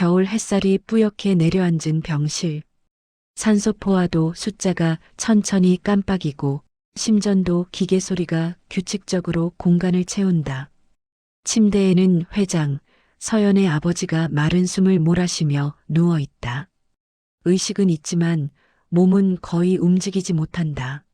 겨울 햇살이 뿌옇게 내려앉은 병실. 산소포화도 숫자가 천천히 깜빡이고 심전도 기계 소리가 규칙적으로 공간을 채운다. 침대에는 회장, 서연의 아버지가 마른 숨을 몰아쉬며 누워 있다. 의식은 있지만 몸은 거의 움직이지 못한다.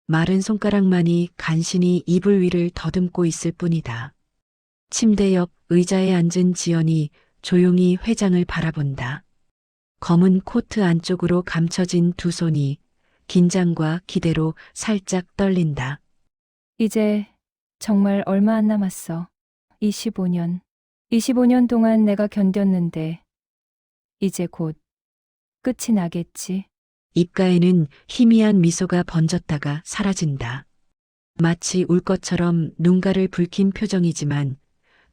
마른 손가락만이 간신히 이불 위를 더듬고 있을 뿐이다. 침대 옆 의자에 앉은 지연이 조용히 회장을 바라본다. 검은 코트 안쪽으로 감춰진 두 손이 긴장과 기대로 살짝 떨린다. 이제 정말 얼마 안 남았어. 25년. 25년 동안 내가 견뎠는데 이제 곧 끝이 나겠지. 입가에는 희미한 미소가 번졌다가 사라진다. 마치 울 것처럼 눈가를 붉힌 표정이지만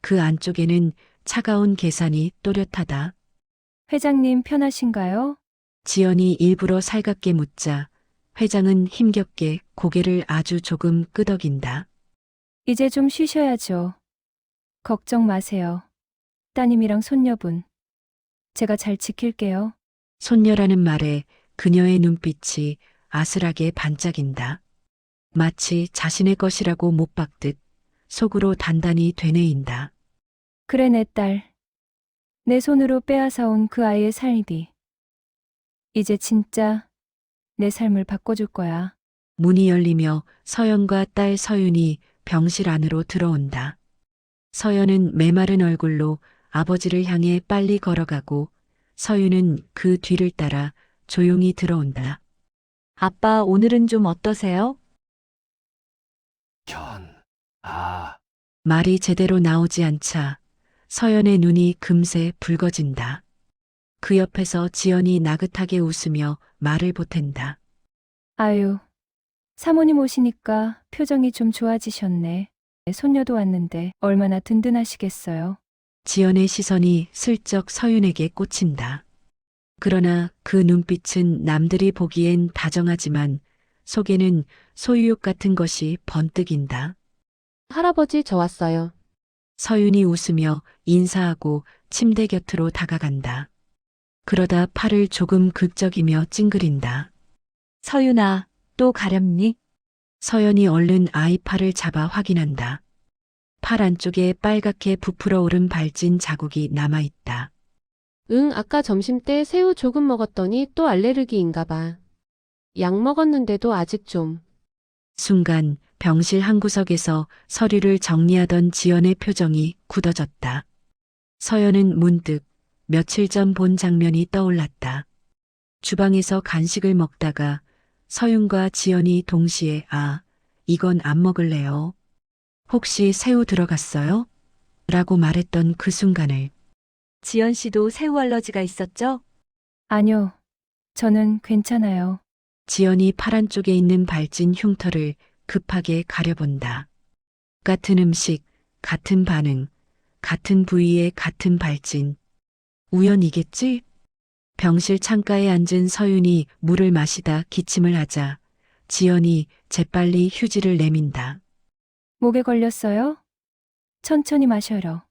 그 안쪽에는 차가운 계산이 또렷하다. 회장님 편하신가요? 지연이 일부러 살갑게 묻자 회장은 힘겹게 고개를 아주 조금 끄덕인다. 이제 좀 쉬셔야죠. 걱정 마세요. 따님이랑 손녀분. 제가 잘 지킬게요. 손녀라는 말에 그녀의 눈빛이 아슬하게 반짝인다. 마치 자신의 것이라고 못 박듯 속으로 단단히 되뇌인다. 그래 내 딸. 내 손으로 빼앗아온 그 아이의 삶이 이제 진짜 내 삶을 바꿔줄 거야. 문이 열리며 서연과 딸 서윤이 병실 안으로 들어온다. 서연은 메마른 얼굴로 아버지를 향해 빨리 걸어가고 서윤은 그 뒤를 따라 조용히 들어온다. 아빠, 오늘은 좀 어떠세요? 말이 제대로 나오지 않자 서연의 눈이 금세 붉어진다. 그 옆에서 지연이 나긋하게 웃으며 말을 보탠다. 아유, 사모님 오시니까 표정이 좀 좋아지셨네. 손녀도 왔는데 얼마나 든든하시겠어요. 지연의 시선이 슬쩍 서윤에게 꽂힌다. 그러나 그 눈빛은 남들이 보기엔 다정하지만 속에는 소유욕 같은 것이 번뜩인다. 할아버지 저 왔어요. 서윤이 웃으며 인사하고 침대 곁으로 다가간다. 그러다 팔을 조금 긁적이며 찡그린다. 서윤아, 또 가렵니? 서연이 얼른 아이 팔을 잡아 확인한다. 팔 안쪽에 빨갛게 부풀어 오른 발진 자국이 남아있다. 응, 아까 점심 때 새우 조금 먹었더니 또 알레르기인가 봐. 약 먹었는데도 아직 좀. 순간 병실 한 구석에서 서류를 정리하던 지연의 표정이 굳어졌다. 서연은 문득 며칠 전 본 장면이 떠올랐다. 주방에서 간식을 먹다가 서윤과 지연이 동시에 이건 안 먹을래요. 혹시 새우 들어갔어요? 라고 말했던 그 순간을. 지연 씨도 새우 알러지가 있었죠? 아니요, 저는 괜찮아요. 지연이 팔 안쪽에 있는 발진 흉터를 급하게 가려본다. 같은 음식, 같은 반응, 같은 부위의 같은 발진. 우연이겠지? 병실 창가에 앉은 서윤이 물을 마시다 기침을 하자 지연이 재빨리 휴지를 내민다. 목에 걸렸어요? 천천히 마셔요.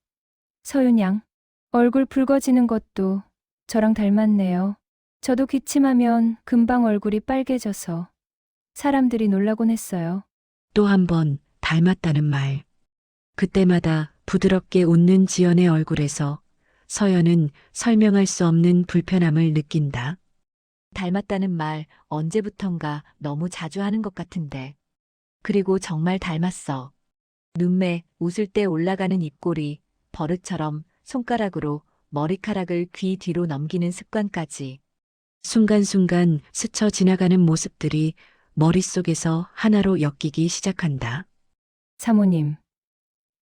서윤 양, 얼굴 붉어지는 것도 저랑 닮았네요. 저도 기침하면 금방 얼굴이 빨개져서 사람들이 놀라곤 했어요. 또 한 번 닮았다는 말. 그때마다 부드럽게 웃는 지연의 얼굴에서 서연은 설명할 수 없는 불편함을 느낀다. 닮았다는 말 언제부턴가 너무 자주 하는 것 같은데. 그리고 정말 닮았어. 눈매, 웃을 때 올라가는 입꼬리, 버릇처럼 손가락으로 머리카락을 귀 뒤로 넘기는 습관까지. 순간순간 스쳐 지나가는 모습들이 머릿속에서 하나로 엮이기 시작한다. 사모님,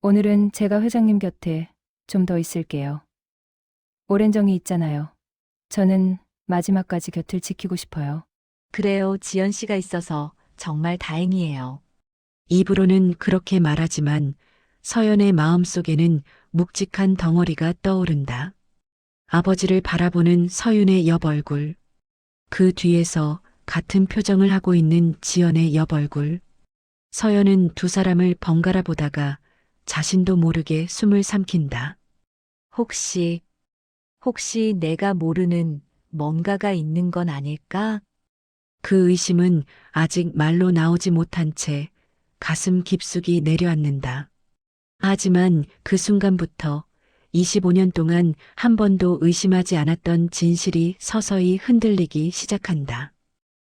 오늘은 제가 회장님 곁에 좀 더 있을게요. 오랜 정이 있잖아요. 저는 마지막까지 곁을 지키고 싶어요. 그래요, 지연 씨가 있어서 정말 다행이에요. 입으로는 그렇게 말하지만 서연의 마음속에는 묵직한 덩어리가 떠오른다. 아버지를 바라보는 서윤의 옆 얼굴. 그 뒤에서 같은 표정을 하고 있는 지연의 옆 얼굴. 서연은 두 사람을 번갈아 보다가 자신도 모르게 숨을 삼킨다. 혹시 내가 모르는 뭔가가 있는 건 아닐까? 그 의심은 아직 말로 나오지 못한 채 가슴 깊숙이 내려앉는다. 하지만 그 순간부터 25년 동안 한 번도 의심하지 않았던 진실이 서서히 흔들리기 시작한다.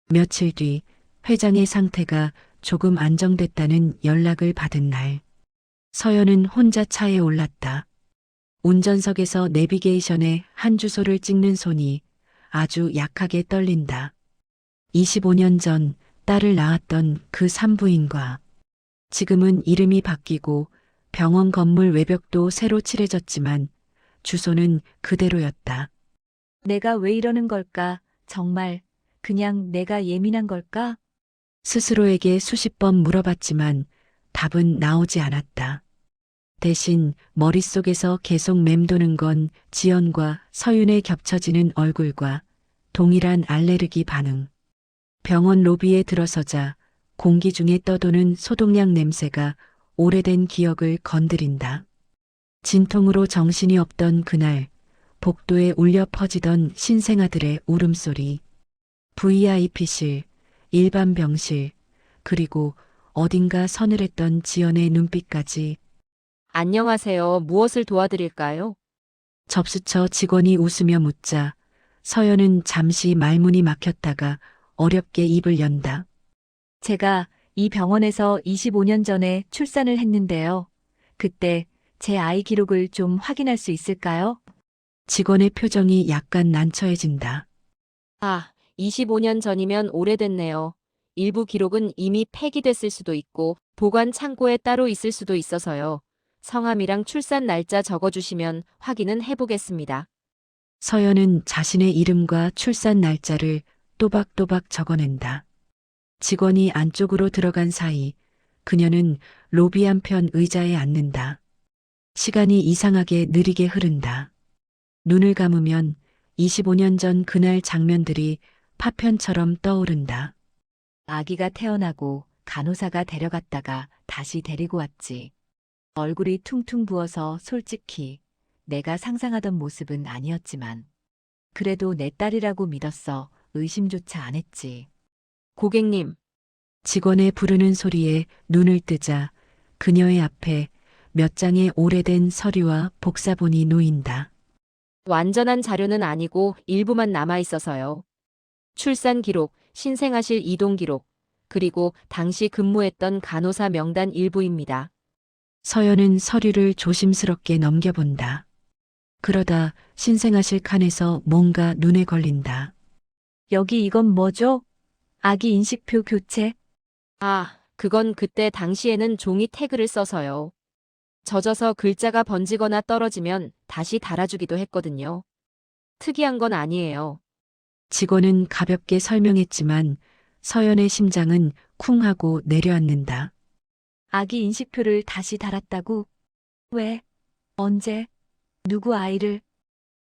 며칠 뒤 회장의 상태가 조금 안정됐다는 연락을 받은 날, 서연은 혼자 차에 올랐다. 운전석에서 내비게이션에 한 주소를 찍는 손이 아주 약하게 떨린다. 25년 전 딸을 낳았던 그 산부인과 지금은 이름이 바뀌고 병원 건물 외벽도 새로 칠해졌지만 주소는 그대로였다. 내가 왜 이러는 걸까? 정말 그냥 내가 예민한 걸까? 스스로에게 수십 번 물어봤지만 답은 나오지 않았다. 대신 머릿속에서 계속 맴도는 건 지연과 서윤의 겹쳐지는 얼굴과 동일한 알레르기 반응. 병원 로비에 들어서자 공기 중에 떠도는 소독약 냄새가 오래된 기억을 건드린다. 진통으로 정신이 없던 그날, 복도에 울려 퍼지던 신생아들의 울음소리, VIP실, 일반 병실, 그리고 어딘가 서늘했던 지연의 눈빛까지. 안녕하세요. 무엇을 도와드릴까요? 접수처 직원이 웃으며 묻자 서연은 잠시 말문이 막혔다가 어렵게 입을 연다. 제가 이 병원에서 25년 전에 출산을 했는데요. 그때 제 아이 기록을 좀 확인할 수 있을까요? 직원의 표정이 약간 난처해진다. 아, 25년 전이면 오래됐네요. 일부 기록은 이미 폐기됐을 수도 있고 보관 창고에 따로 있을 수도 있어서요. 성함이랑 출산 날짜 적어주시면 확인은 해보겠습니다. 서연은 자신의 이름과 출산 날짜를 또박또박 적어낸다. 직원이 안쪽으로 들어간 사이 그녀는 로비 한편 의자에 앉는다. 시간이 이상하게 느리게 흐른다. 눈을 감으면 25년 전 그날 장면들이 파편처럼 떠오른다. 아기가 태어나고 간호사가 데려갔다가 다시 데리고 왔지. 얼굴이 퉁퉁 부어서 솔직히 내가 상상하던 모습은 아니었지만 그래도 내 딸이라고 믿었어. 의심조차 안 했지. 고객님, 직원의 부르는 소리에 눈을 뜨자 그녀의 앞에 몇 장의 오래된 서류와 복사본이 놓인다. 완전한 자료는 아니고 일부만 남아있어서요. 출산 기록, 신생아실 이동 기록, 그리고 당시 근무했던 간호사 명단 일부입니다. 서연은 서류를 조심스럽게 넘겨본다. 그러다 신생아실 칸에서 뭔가 눈에 걸린다. 여기 이건 뭐죠? 아기 인식표 교체? 아, 그건 그때 당시에는 종이 태그를 써서요. 젖어서 글자가 번지거나 떨어지면 다시 달아주기도 했거든요. 특이한 건 아니에요. 직원은 가볍게 설명했지만 서연의 심장은 쿵 하고 내려앉는다. 아기 인식표를 다시 달았다고? 왜? 언제? 누구 아이를?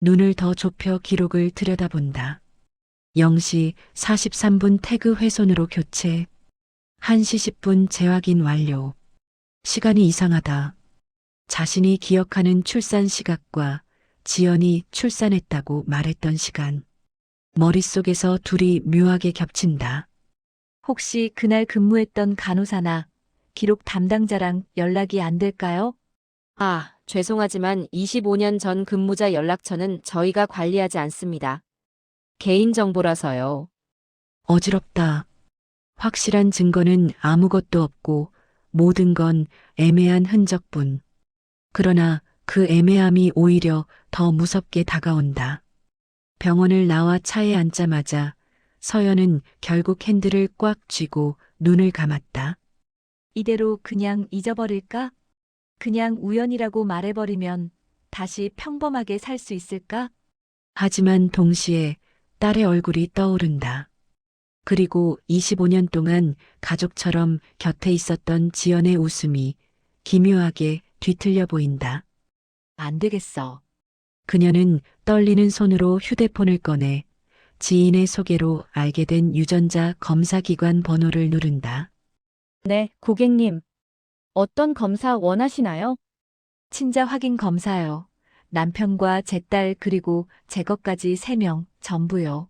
눈을 더 좁혀 기록을 들여다본다. 0시 43분 태그 훼손으로 교체. 1시 10분 재확인 완료. 시간이 이상하다. 자신이 기억하는 출산 시각과 지연이 출산했다고 말했던 시간. 머릿속에서 둘이 묘하게 겹친다. 혹시 그날 근무했던 간호사나 기록 담당자랑 연락이 안 될까요? 아, 죄송하지만 25년 전 근무자 연락처는 저희가 관리하지 않습니다. 개인정보라서요. 어지럽다. 확실한 증거는 아무것도 없고 모든 건 애매한 흔적뿐. 그러나 그 애매함이 오히려 더 무섭게 다가온다. 병원을 나와 차에 앉자마자 서연은 결국 핸들을 꽉 쥐고 눈을 감았다. 이대로 그냥 잊어버릴까? 그냥 우연이라고 말해버리면 다시 평범하게 살 수 있을까? 하지만 동시에 딸의 얼굴이 떠오른다. 그리고 25년 동안 가족처럼 곁에 있었던 지연의 웃음이 기묘하게 뒤틀려 보인다. 안 되겠어. 그녀는 떨리는 손으로 휴대폰을 꺼내 지인의 소개로 알게 된 유전자 검사기관 번호를 누른다. 네, 고객님. 어떤 검사 원하시나요? 친자 확인 검사요. 남편과 제 딸 그리고 제 것까지 3명 전부요.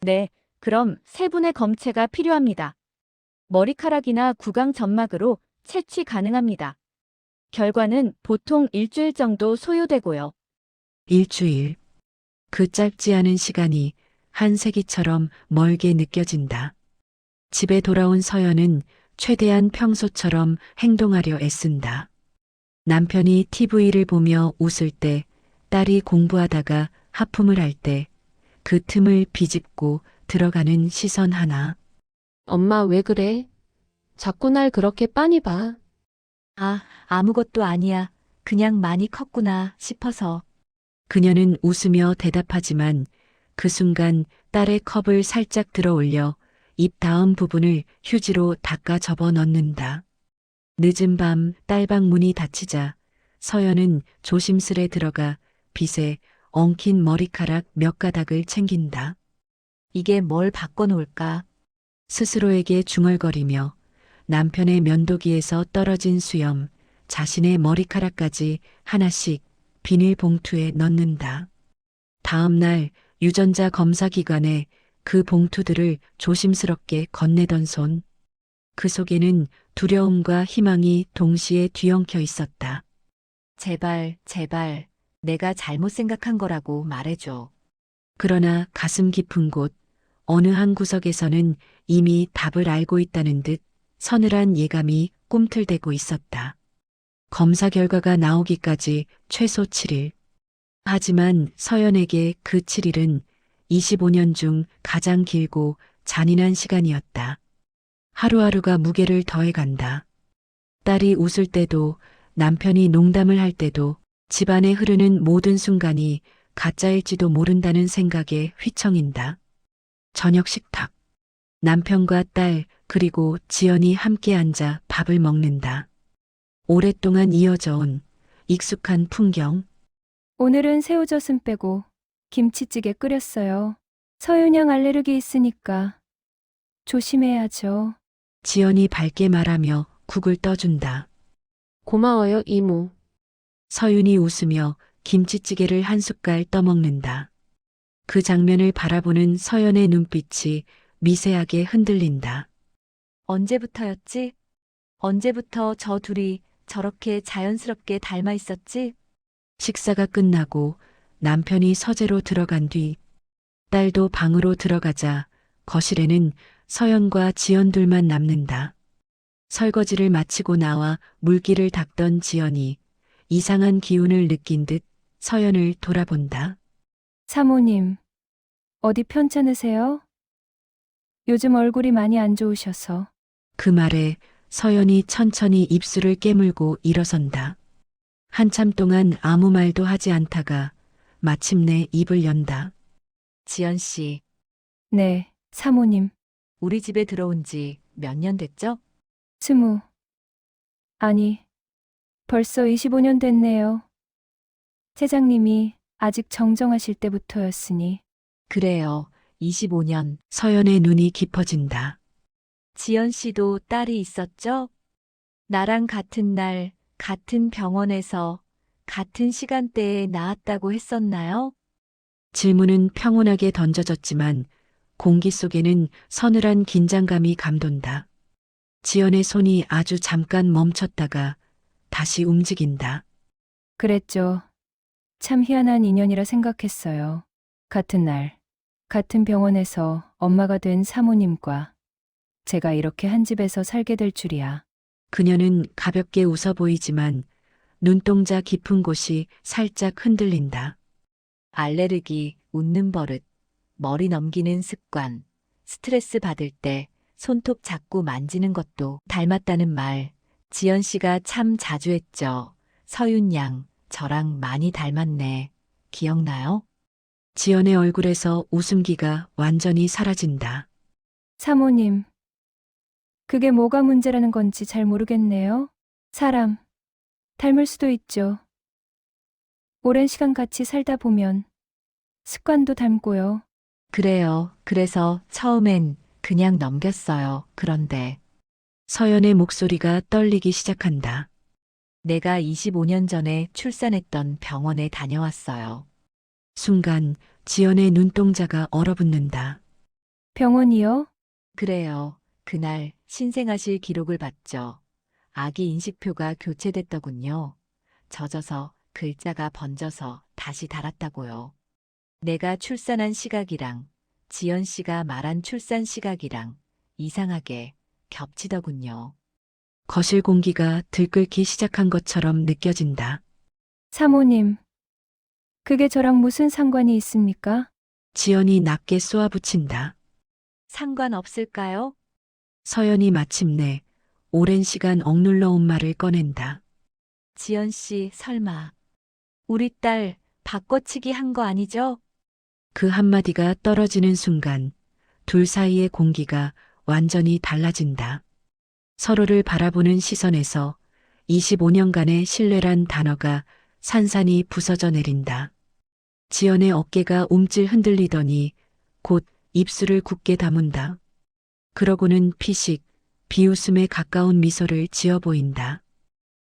네, 그럼 세 분의 검체가 필요합니다. 머리카락이나 구강 점막으로 채취 가능합니다. 결과는 보통 일주일 정도 소요되고요. 일주일. 그 짧지 않은 시간이 한 세기처럼 멀게 느껴진다. 집에 돌아온 서연은 최대한 평소처럼 행동하려 애쓴다. 남편이 TV를 보며 웃을 때, 딸이 공부하다가 하품을 할 때, 그 틈을 비집고 들어가는 시선 하나. 엄마 왜 그래? 자꾸 날 그렇게 빤히 봐. 아무것도 아니야. 그냥 많이 컸구나 싶어서. 그녀는 웃으며 대답하지만 그 순간 딸의 컵을 살짝 들어 올려 입 닿은 부분을 휴지로 닦아 접어 넣는다. 늦은 밤 딸방 문이 닫히자 서연은 조심스레 들어가 빗에 엉킨 머리카락 몇 가닥을 챙긴다. 이게 뭘 바꿔놓을까? 스스로에게 중얼거리며 남편의 면도기에서 떨어진 수염, 자신의 머리카락까지 하나씩 비닐봉투에 넣는다. 다음 날 유전자 검사 기관에 그 봉투들을 조심스럽게 건네던 손. 그 속에는 두려움과 희망이 동시에 뒤엉켜 있었다. 제발, 제발, 내가 잘못 생각한 거라고 말해줘. 그러나 가슴 깊은 곳, 어느 한 구석에서는 이미 답을 알고 있다는 듯 서늘한 예감이 꿈틀대고 있었다. 검사 결과가 나오기까지 최소 7일. 하지만 서연에게 그 7일은 25년 중 가장 길고 잔인한 시간이었다. 하루하루가 무게를 더해간다. 딸이 웃을 때도 남편이 농담을 할 때도 집안에 흐르는 모든 순간이 가짜일지도 모른다는 생각에 휘청인다. 저녁 식탁. 남편과 딸 그리고 지연이 함께 앉아 밥을 먹는다. 오랫동안 이어져 온 익숙한 풍경. 오늘은 새우젓은 빼고 김치찌개 끓였어요. 서윤양 알레르기 있으니까 조심해야죠. 지연이 밝게 말하며 국을 떠준다. 고마워요, 이모. 서윤이 웃으며 김치찌개를 한 숟갈 떠먹는다. 그 장면을 바라보는 서연의 눈빛이 미세하게 흔들린다. 언제부터였지? 언제부터 저 둘이 저렇게 자연스럽게 닮아 있었지? 식사가 끝나고 남편이 서재로 들어간 뒤 딸도 방으로 들어가자 거실에는 서연과 지연 둘만 남는다. 설거지를 마치고 나와 물기를 닦던 지연이 이상한 기운을 느낀 듯 서연을 돌아본다. 사모님, 어디 편찮으세요? 요즘 얼굴이 많이 안 좋으셔서. 그 말에 서연이 천천히 입술을 깨물고 일어선다. 한참 동안 아무 말도 하지 않다가 마침내 입을 연다. 지연 씨, 네, 사모님. 우리 집에 들어온 지 몇 년 됐죠? 20. 아니, 벌써 25년 됐네요. 세장님이 아직 정정하실 때부터였으니. 그래요. 25년. 서연의 눈이 깊어진다. 지연 씨도 딸이 있었죠? 나랑 같은 날, 같은 병원에서, 같은 시간대에 낳았다고 했었나요? 질문은 평온하게 던져졌지만 공기 속에는 서늘한 긴장감이 감돈다. 지연의 손이 아주 잠깐 멈췄다가 다시 움직인다. 그랬죠. 참 희한한 인연이라 생각했어요. 같은 날, 같은 병원에서 엄마가 된 사모님과 제가 이렇게 한 집에서 살게 될 줄이야. 그녀는 가볍게 웃어 보이지만 눈동자 깊은 곳이 살짝 흔들린다. 알레르기, 웃는 버릇, 머리 넘기는 습관, 스트레스 받을 때 손톱 자꾸 만지는 것도 닮았다는 말, 지연 씨가 참 자주 했죠. 서윤 양, 저랑 많이 닮았네. 기억나요? 지연의 얼굴에서 웃음기가 완전히 사라진다. 사모님, 그게 뭐가 문제라는 건지 잘 모르겠네요. 사람, 닮을 수도 있죠. 오랜 시간 같이 살다 보면 습관도 닮고요. 그래요. 그래서 처음엔 그냥 넘겼어요. 그런데 서연의 목소리가 떨리기 시작한다. 내가 25년 전에 출산했던 병원에 다녀왔어요. 순간 지연의 눈동자가 얼어붙는다. 병원이요? 그래요. 그날 신생아실 기록을 봤죠. 아기 인식표가 교체됐더군요. 젖어서 글자가 번져서 다시 달았다고요. 내가 출산한 시각이랑 지연 씨가 말한 출산 시각이랑 이상하게 겹치더군요. 거실 공기가 들끓기 시작한 것처럼 느껴진다. 사모님, 그게 저랑 무슨 상관이 있습니까? 지연이 낮게 쏘아붙인다. 상관없을까요? 서연이 마침내 오랜 시간 억눌러 온 말을 꺼낸다. 지연 씨 설마 우리 딸 바꿔치기 한 거 아니죠? 그 한마디가 떨어지는 순간 둘 사이의 공기가 완전히 달라진다. 서로를 바라보는 시선에서 25년간의 신뢰란 단어가 산산이 부서져 내린다. 지연의 어깨가 움찔 흔들리더니 곧 입술을 굳게 다문다. 그러고는 피식, 비웃음에 가까운 미소를 지어 보인다.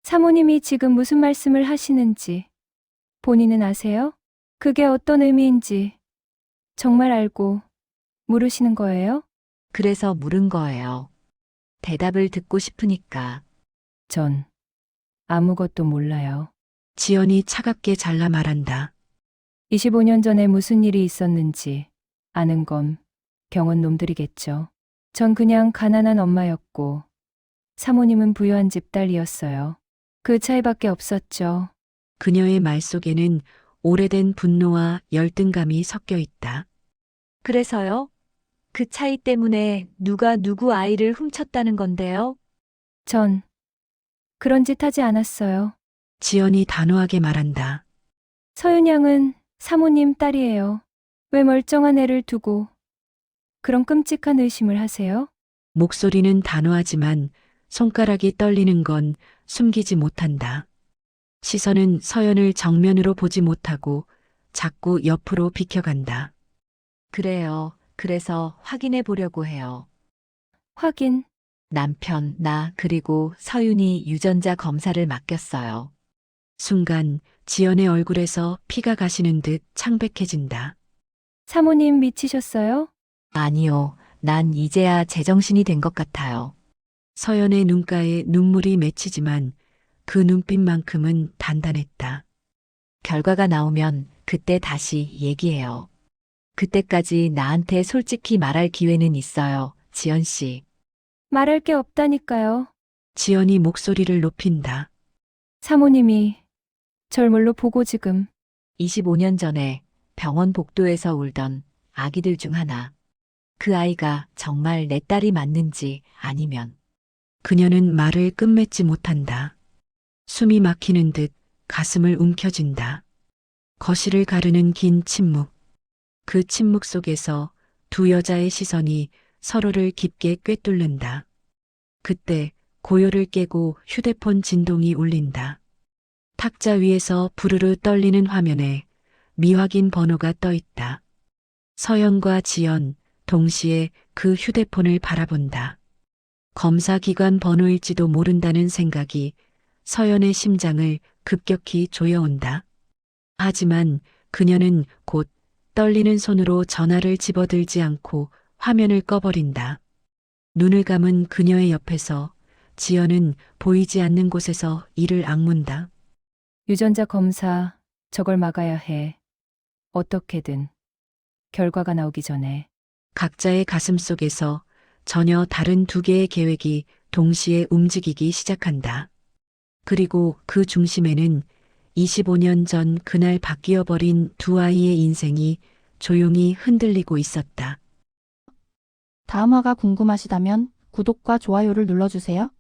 사모님이 지금 무슨 말씀을 하시는지 본인은 아세요? 그게 어떤 의미인지 정말 알고 물으시는 거예요? 그래서 물은 거예요. 대답을 듣고 싶으니까. 전 아무것도 몰라요. 지연이 차갑게 잘라 말한다. 25년 전에 무슨 일이 있었는지 아는 건 병원 놈들이겠죠. 전 그냥 가난한 엄마였고 사모님은 부유한 집 딸이었어요. 그 차이밖에 없었죠. 그녀의 말 속에는 오래된 분노와 열등감이 섞여 있다. 그래서요? 그 차이 때문에 누가 누구 아이를 훔쳤다는 건데요? 전 그런 짓 하지 않았어요. 지연이 단호하게 말한다. 서윤 양은 사모님 딸이에요. 왜 멀쩡한 애를 두고 그런 끔찍한 의심을 하세요? 목소리는 단호하지만 손가락이 떨리는 건 숨기지 못한다. 시선은 서연을 정면으로 보지 못하고 자꾸 옆으로 비켜간다. 그래요. 그래서 확인해 보려고 해요. 확인. 남편, 나, 그리고 서윤이 유전자 검사를 맡겼어요. 순간 지연의 얼굴에서 피가 가시는 듯 창백해진다. 사모님 미치셨어요? 아니요. 난 이제야 제정신이 된 것 같아요. 서연의 눈가에 눈물이 맺히지만 그 눈빛만큼은 단단했다. 결과가 나오면 그때 다시 얘기해요. 그때까지 나한테 솔직히 말할 기회는 있어요, 지연 씨. 말할 게 없다니까요. 지연이 목소리를 높인다. 사모님이 절 뭘로 보고 지금 25년 전에 병원 복도에서 울던 아기들 중 하나. 그 아이가 정말 내 딸이 맞는지 아니면 그녀는 말을 끝맺지 못한다. 숨이 막히는 듯 가슴을 움켜쥔다. 거실을 가르는 긴 침묵. 그 침묵 속에서 두 여자의 시선이 서로를 깊게 꿰뚫는다. 그때 고요를 깨고 휴대폰 진동이 울린다. 탁자 위에서 부르르 떨리는 화면에 미확인 번호가 떠 있다. 서연과 지연 동시에 그 휴대폰을 바라본다. 검사기관 번호일지도 모른다는 생각이 서연의 심장을 급격히 조여온다. 하지만 그녀는 곧 떨리는 손으로 전화를 집어들지 않고 화면을 꺼버린다. 눈을 감은 그녀의 옆에서 지연은 보이지 않는 곳에서 이를 악문다. 유전자 검사 저걸 막아야 해. 어떻게든 결과가 나오기 전에. 각자의 가슴 속에서 전혀 다른 두 개의 계획이 동시에 움직이기 시작한다. 그리고 그 중심에는 25년 전 그날 바뀌어 버린 두 아이의 인생이 조용히 흔들리고 있었다. 다음 화가 궁금하시다면 구독과 좋아요를 눌러주세요.